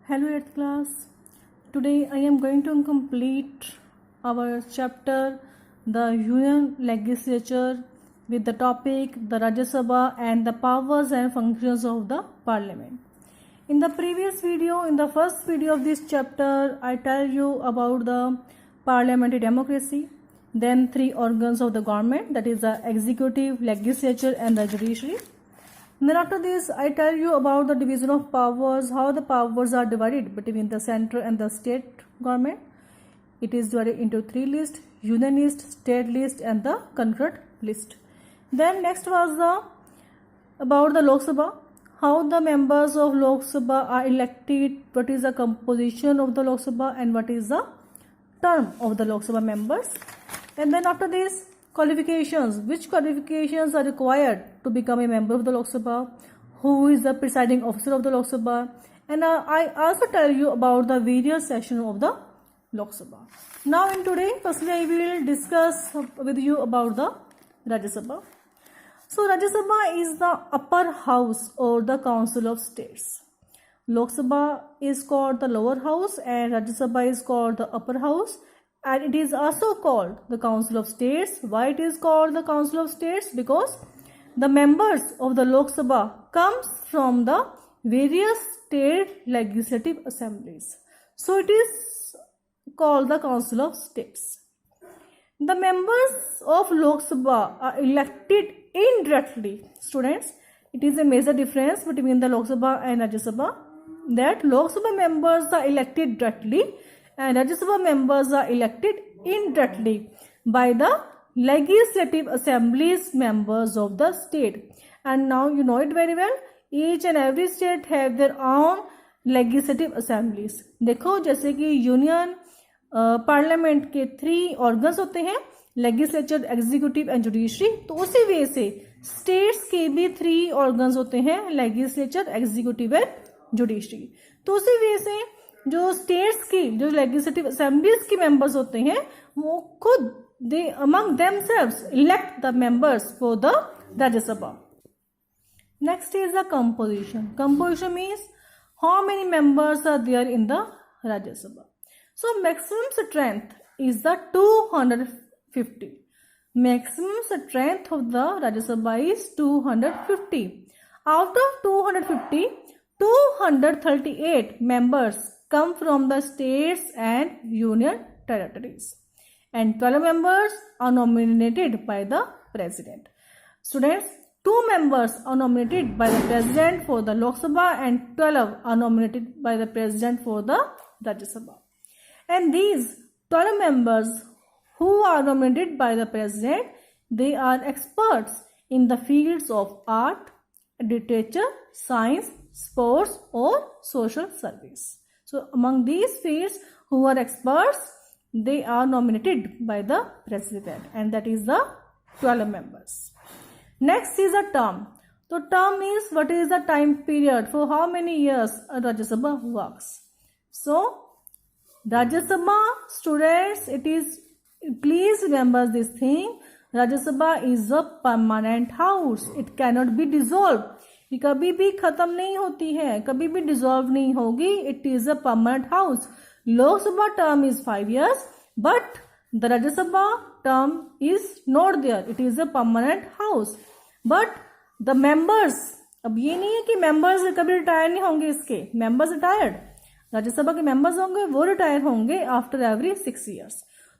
Hello 8th class. Today I am going to complete our chapter the Union Legislature with the topic the Rajya Sabha and the powers and functions of the Parliament. In the previous video, in the first video of this chapter, I tell you about the parliamentary democracy, then three organs of the government, that is the executive, legislature and the judiciary. Then after this, I tell you about the division of powers, how the powers are divided between the central and the state government. It is divided into three lists: union list, state list and the concurrent list. Then next was about the Lok Sabha, how the members of Lok Sabha are elected, what is the composition of the Lok Sabha and what is the term of the Lok Sabha members. And then after this, qualifications, which qualifications are required to become a member of the Lok Sabha, who is the presiding officer of the Lok Sabha, and I also tell you about the various sessions of the Lok Sabha. Now in today, firstly I will discuss with you about the Rajya Sabha. So Rajya Sabha is the upper house or the council of states. Lok Sabha is called the lower house and Rajya Sabha is called the upper house. And it is also called the Council of States. Why it is called the Council of States? Because the members of the Lok Sabha comes from the various state legislative assemblies. So it is called the Council of States. The members of Lok Sabha are elected indirectly. Students, it is a major difference between the Lok Sabha and Rajya Sabha, that Lok Sabha members are elected directly and Rajya Sabha members are elected indirectly by the legislative assemblies members of the state. And now you know it very well, each and every state have their own legislative assemblies. देखो जैसे कि union parliament के 3 organs होते हैं, legislature, executive and judiciary, तो उसी वे से states के भी 3 ऑर्गन्स होते हैं, लेजिस्लेचर, एग्जीक्यूटिव एंड जुडिशरी. तो उसी वे से जो स्टेट्स की जो लेजिस्लेटिव असेंबलीज के मेंबर्स होते हैं वो खुद they among themselves elect the members for the Rajya Sabha. Next is the composition. Composition means how many members are there in the Rajya Sabha. So maximum strength is the 250. Maximum strength of the Rajya Sabha is 250. Out of 250, 238 members come from the states and union territories and 12 members are nominated by the president. Students, 2 members are nominated by the president for the Lok Sabha and 12 are nominated by the president for the Rajya Sabha. And these 12 members who are nominated by the president, they are experts in the fields of art, literature, science, sports or social service. So among these fields who are experts, they are nominated by the president and that is the 12 members. Next is a term. So term means what is the time period, for how many years a Rajya Sabha works. So Rajya Sabha, students, it is, please remember this thing, Rajya Sabha is a permanent house. It cannot be dissolved. ये कभी भी खत्म नहीं होती है, कभी भी dissolve नहीं होगी. It is a permanent house. Lok Sabha term is 5 years but the Rajya Sabha term is not there. It is a permanent house but the members, अब ये नहीं है कि मेंबर्स कभी रिटायर नहीं होंगे. इसके मेंबर्स रिटायर्ड, राज्यसभा के मेंबर्स होंगे वो रिटायर होंगे आफ्टर एवरी 6 years.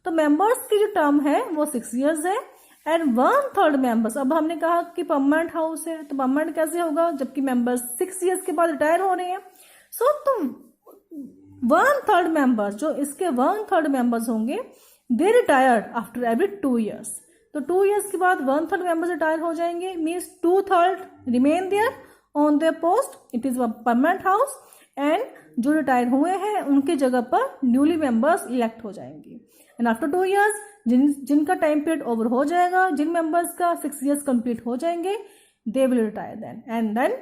तो मेंबर्स की जो टर्म है वो 6 years है. एंड 1/3 मेंबर्स, अब हमने कहा कि परमानेंट हाउस है तो परमानेंट कैसे होगा जबकि मेंबर्स 6 years के बाद रिटायर हो रहे हैं. सो तो 1/3 मेंबर्स, जो इसके 1/3 मेंबर्स होंगे, दे रिटायर्ड आफ्टर एवरी 2 years. तो 2 years के बाद 1/3 मेंबर्स रिटायर हो जाएंगे, means 2/3 remain there on their post. It is a permanent house and जो रिटायर हुए हैं उनके जगह पर न्यूली मेंबर्स इलेक्ट हो जाएंगे. एंड आफ्टर 2 years जिनका टाइम पीरियड ओवर हो जाएगा, जिन मेंबर्स का 6 years कंप्लीट हो जाएंगे, they will retire then and then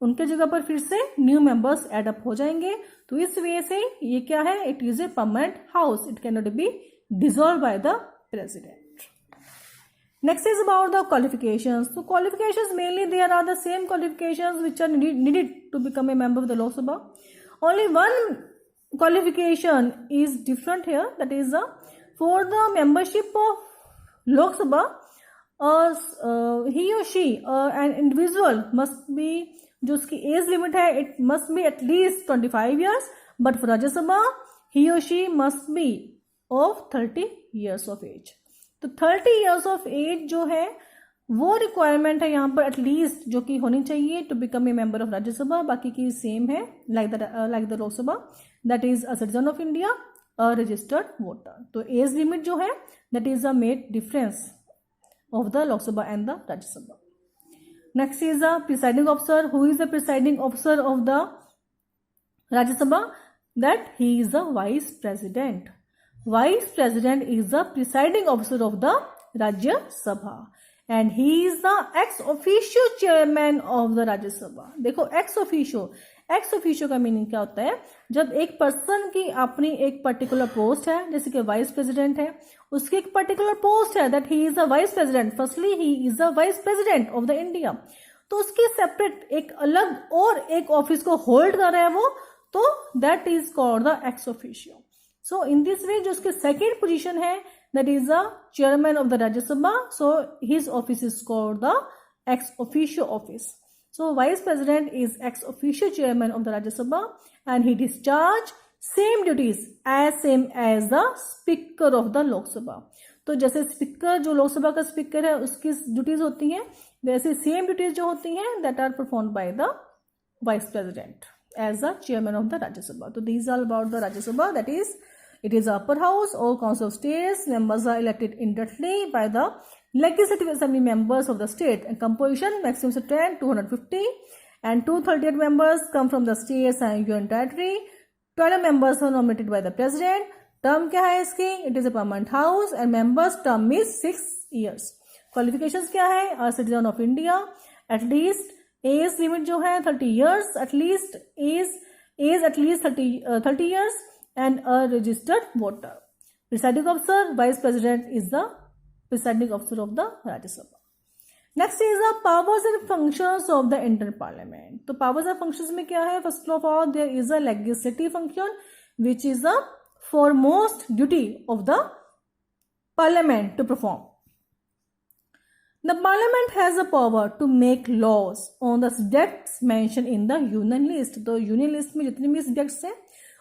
उनके जगह पर फिर से न्यू मेंबर्स एड अप हो जाएंगे. तो इस वजह से ये क्या है, it is a permanent house. It can not be dissolve by the president. Next is about the qualifications. So qualifications, mainly there are the same qualifications which are needed to become a member of the Lok Sabha. Only one qualification is different here, that is for the membership of Lok Sabha, he or she an individual must be, जो उसकी age limit है, it must be at least 25 years, but for Rajya Sabha ही और she must be of 30 years of age. तो 30 years of as जो है वो requirement है यहाँ पर एटलीस्ट जो कि होनी चाहिए to become a member of Rajya Sabha. बाकी की सेम है like the Lok Sabha, that is a citizen of India, a registered voter. तो एज लिमिट जो है that is a made difference of the Lok Sabha and the Rajya Sabha. Next is the presiding officer. Who is the presiding officer of the Rajya Sabha? That he is the vice president. Vice president is the presiding officer of the Rajya Sabha and he is the ex officio chairman of the Rajya Sabha. देखो ex officio का meaning क्या होता है? जब एक person की अपनी एक पर्टिकुलर पोस्ट है, जैसे कि वाइस प्रेसिडेंट है, उसकी एक पर्टिकुलर पोस्ट है that he is the vice president. Firstly he is the vice president of the India. तो उसकी सेपरेट एक अलग और एक ऑफिस को होल्ड कर रहा है वो, तो that is called the ex officio. So in this way जो उसके सेकेंड पोजिशन है that is the chairman of the Rajya Sabha. So his office is called the ex officio office. So Vice President is ex officio chairman of the Rajya Sabha and he discharge same duties as the Speaker of the Lok Sabha. तो जैसे speaker जो लोकसभा का speaker है उसकी duties होती हैं, वैसे same duties जो होती हैं that are performed by the vice president as the chairman of the Rajya Sabha. तो these are about the Rajya Sabha, that is it is upper house or council of states. Members are elected indirectly by the legislative assembly members of the state and composition maximum is 10 250 and 238 members come from the states and union territory. 12 members are nominated by the president. Term क्या है इसकी? It is a permanent house and members term is 6 years. Qualifications क्या है? A citizen of India, at least age limit जो है 30 years, at least age at least 30 years and a registered voter. Presiding officer, vice president is the presiding officer of the Rajya Sabha. Next is the powers and functions of the Indian Parliament. तो powers and functions में क्या है? First of all, there is a legislative function which is the foremost duty of the Parliament to perform. The Parliament has the power to make laws on the subjects mentioned in the Union List. तो Union List में जितने भी subjects हैं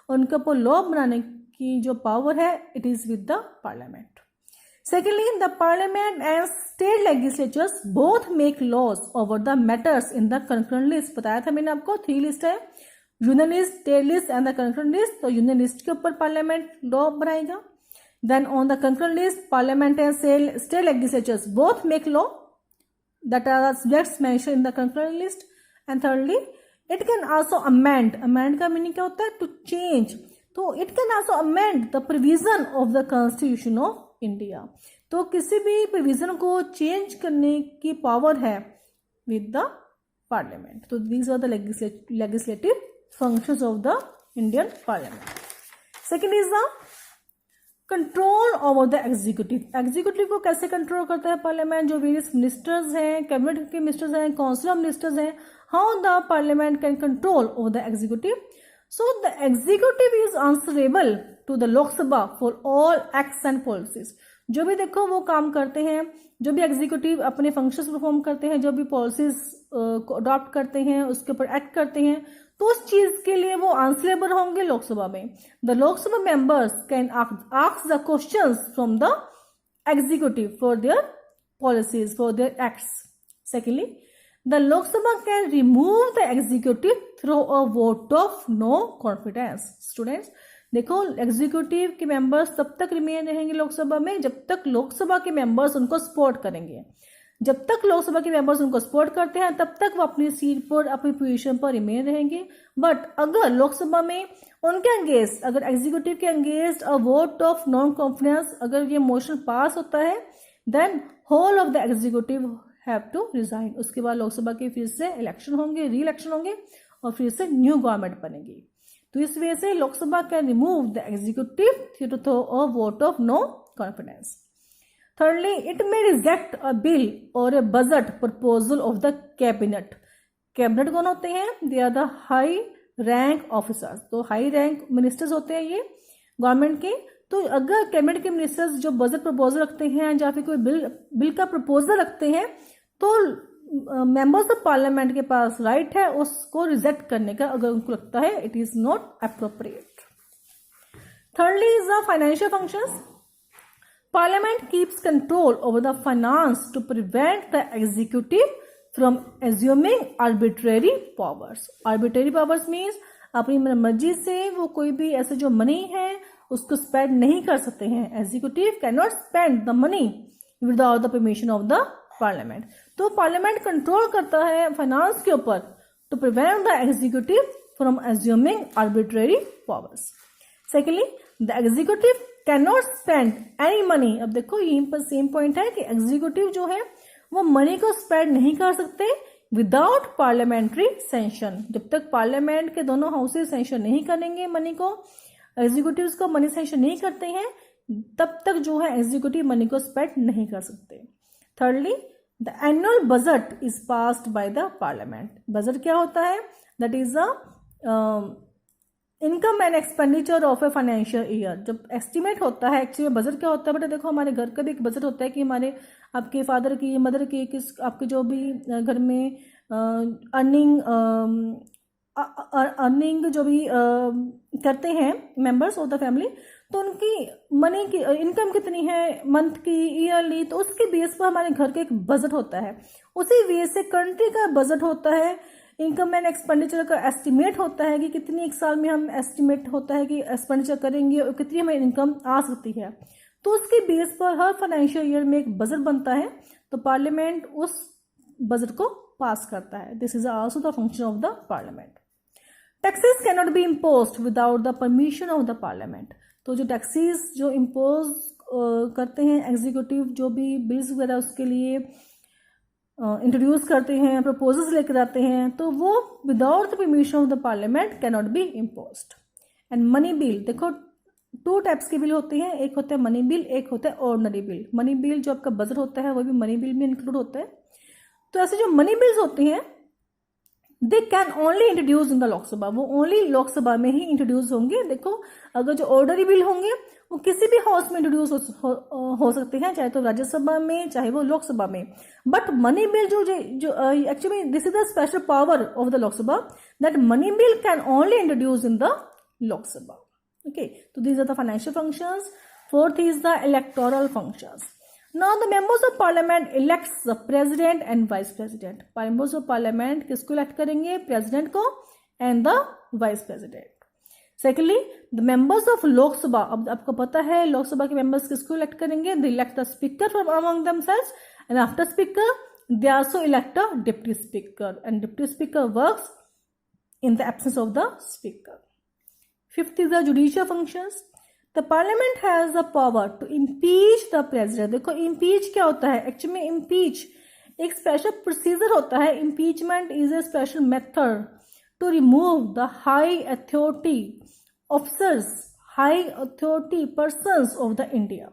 उनके ऊपर law बनाने की जो पावर है it is with the parliament. Secondly the parliament and state legislatures both make laws over the matters in the concurrent list. बताया था मैंने आपको 3 लिस्ट है, union list, state list and the concurrent list. तो union list के ऊपर parliament law बनाएगा. Then on the concurrent list parliament and state legislatures both make law that are subjects mentioned in the concurrent list. And thirdly it can also amend. Amend का meaning क्या होता है? To change. तो it can also amend the provision of the constitution of India. तो किसी भी provision को change करने की पावर है विद द पार्लियामेंट. तो these are the legislative functions of the Indian parliament. Second is the control over the executive. Executive को कैसे कंट्रोल करता है पार्लियामेंट? जो वेरियस मिनिस्टर्स हैं, कैबिनेट के मिनिस्टर्स हैं, काउंसिल ऑफ मिनिस्टर्स हैं, how the parliament can control over the executive. So the executive is answerable to the Lok Sabha for all acts and policies. जो भी देखो वो काम करते हैं, जो भी एग्जीक्यूटिव अपने फंक्शंस परफॉर्म करते हैं, जो भी पॉलिसीज को अडॉप्ट करते हैं, उसके ऊपर एक्ट करते हैं, तो उस चीज के लिए वो आंसरेबल होंगे लोकसभा में. The Lok Sabha members can ask the questions from the executive for their policies, for their acts. Secondly the Lok Sabha can remove the executive through a vote of no confidence. Students देखो, एग्जीक्यूटिव के मेंबर्स तब तक remain रहेंगे लोकसभा में जब तक लोकसभा के members उनको सपोर्ट करेंगे. जब तक लोकसभा के मेंबर्स उनको सपोर्ट करते हैं तब तक वो अपनी सीट पर, अपनी पोजीशन पर रिमेन रहेंगे. बट अगर लोकसभा में उनके अगेंस्ट, अगर एग्जीक्यूटिव के against a vote of non confidence, अगर ये मोशन पास होता है, then whole of the executive have to resign. उसके बाद लोकसभा के फिर से इलेक्शन होंगे, री इलेक्शन होंगे और फिर से न्यू गवर्नमेंट बनेगी. तो इस वजह से Lok Sabha can remove the executive through a vote of no confidence. Thirdly, it may reject a bill or a budget proposal of the cabinet. Cabinet कौन होते हैं? They are the high rank officers. तो high rank ministers होते हैं ये government के। तो अगर कैबिनेट के मिनिस्टर्स जो बजट प्रपोजल रखते हैं या फिर कोई बिल का प्रपोजल रखते हैं तो मेंबर्स ऑफ पार्लियामेंट के पास राइट है उसको रिजेक्ट करने का, अगर उनको लगता है it is not appropriate. Thirdly is the financial functions. Parliament keeps control over the finance to prevent the executive from assuming arbitrary powers. Arbitrary powers means अपनी मर्जी से वो कोई भी ऐसे जो मनी है उसको स्पेंड नहीं कर सकते हैं। Executive can not spend the money without the permission of the parliament. तो पार्लियामेंट कंट्रोल करता है फाइनेंस के ऊपर to prevent the executive from assuming arbitrary powers. Secondly, the executive can not spend any money. अब देखो यहीं पर same point है कि एग्जीक्यूटिव जो है वो मनी को स्पेंड नहीं कर सकते विदाउट पार्लियामेंट्री सेंशन। जब तक पार्लियामेंट के दोनों हाउसेस सेंशन नहीं करेंगे मनी को, एग्जीक्यूटिव्स को मनी सेंशन नहीं करते हैं, तब तक जो है एग्जीक्यूटिव मनी को स्पेंड नहीं कर सकते। Thirdly, the annual budget is passed by the parliament. Budget क्या होता है? That is the income and expenditure of a financial year. जब एस्टिमेट होता है, एक्चुअली बजट क्या होता है बेटा, देखो हमारे घर का भी एक बजट होता है कि हमारे आपके फादर की, मदर की, किस आपके जो भी घर में अर्निंग जो भी करते हैं मेंबर्स ऑफ द फैमिली, तो उनकी मनी की इनकम कितनी है मंथ की, ईयरली, तो उसके बेस पर हमारे घर का एक बजट होता है। उसी बेस से कंट्री का बजट होता है, इनकम एंड एक्सपेंडिचर का एस्टिमेट होता है कि कितनी एक साल में हम एस्टिमेट होता है कि एक्सपेंडिचर करेंगे और कितनी हमें इनकम आ सकती है। तो उसके बेस पर हर फाइनेंशियल ईयर में एक बजट बनता है, तो पार्लियामेंट उस बजट को पास करता है। This is also the function of the parliament. Taxes can not be imposed without the permission of the parliament. तो जो टैक्सेस जो इम्पोज करते हैं एग्जीक्यूटिव, जो भी बिल्स वगैरह उसके लिए इंट्रोड्यूस करते हैं, प्रपोजल्स लेकर आते हैं, तो वो without the permission of the parliament can not be imposed. And money bill, देखो 2 टाइप्स के बिल होते हैं, एक होता है मनी बिल, एक होता है ऑर्डिनरी बिल। मनी बिल जो आपका बजट होता है वो भी मनी बिल में इंक्लूड होता है। तो ऐसे जो मनी बिल्स होते हैं they can only introduce in the Lok Sabha, वो ओनली लोकसभा में ही इंट्रोड्यूस होंगे। देखो अगर जो ऑर्डिनरी बिल होंगे वो किसी भी हाउस में इंट्रोड्यूस हो सकते हैं, चाहे तो राज्यसभा में चाहे वो लोकसभा में। बट मनी बिल जो actually this is the special power of the Lok Sabha, that money bill can only introduce in the Lok Sabha. Okay, तो these are the financial functions. Fourth is the electoral functions. Now the members of parliament elects the president and vice president. Members of parliament किसको elect करेंगे? President को and the vice president. Secondly, the members of Lok Sabha, अब आपको पता है लोकसभा के members किसको elect करेंगे? They elect the speaker from among themselves and after speaker they also elect a deputy speaker and deputy speaker works in the absence of the speaker. Fifth is the judicial functions. The parliament has the power to impeach the president. देखो impeach क्या होता है? Actually में impeach एक special procedure होता है। Impeachment is a special method to remove the high authority officers, high authority persons of the India.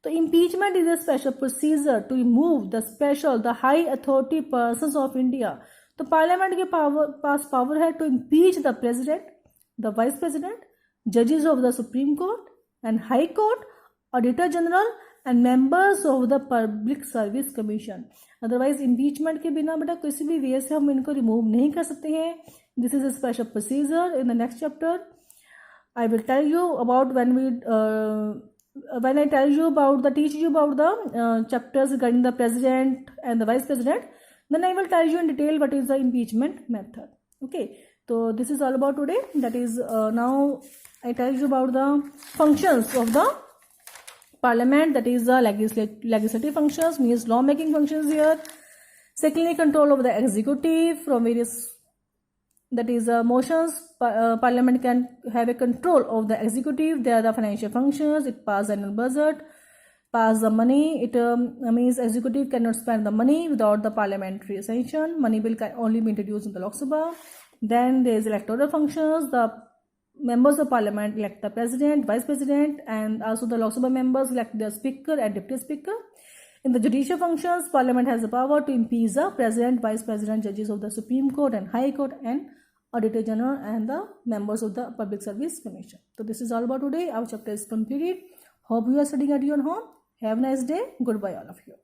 So impeachment is a special procedure to remove the high authority persons of India. तो parliament के पास power है to impeach the president, the vice president, judges of the Supreme Court and High Court, Auditor General and members of the Public Service Commission. Otherwise impeachment के बिना बेटा किसी भी वे से हम इनको रिमूव नहीं कर सकते हैं। This is a special procedure. In the next chapter I will tell you about when I tell you about teach you about the chapters regarding the president and the vice president, then I will tell you in detail what is the impeachment method. Okay, so this is all about today. That is now I tell you about the functions of the parliament, that is the legislative functions, means law making functions here. Secondly, control over the executive from various, that is motions. Parliament can have a control of the executive. There are the financial functions. It passes annual budget, pass the money. It means executive cannot spend the money without the parliamentary sanction. Money bill can only be introduced in the Lok Sabha. Then there is electoral functions. The members of parliament elect the president, vice president, and also the Lok Sabha members elect their speaker and deputy speaker. In the judicial functions, parliament has the power to impeach the president, vice president, judges of the Supreme Court and High Court, and Auditor General and the members of the Public Service Commission. So this is all about today. Our chapter is completed. Hope you are studying at your home. Have a nice day. Goodbye all of you.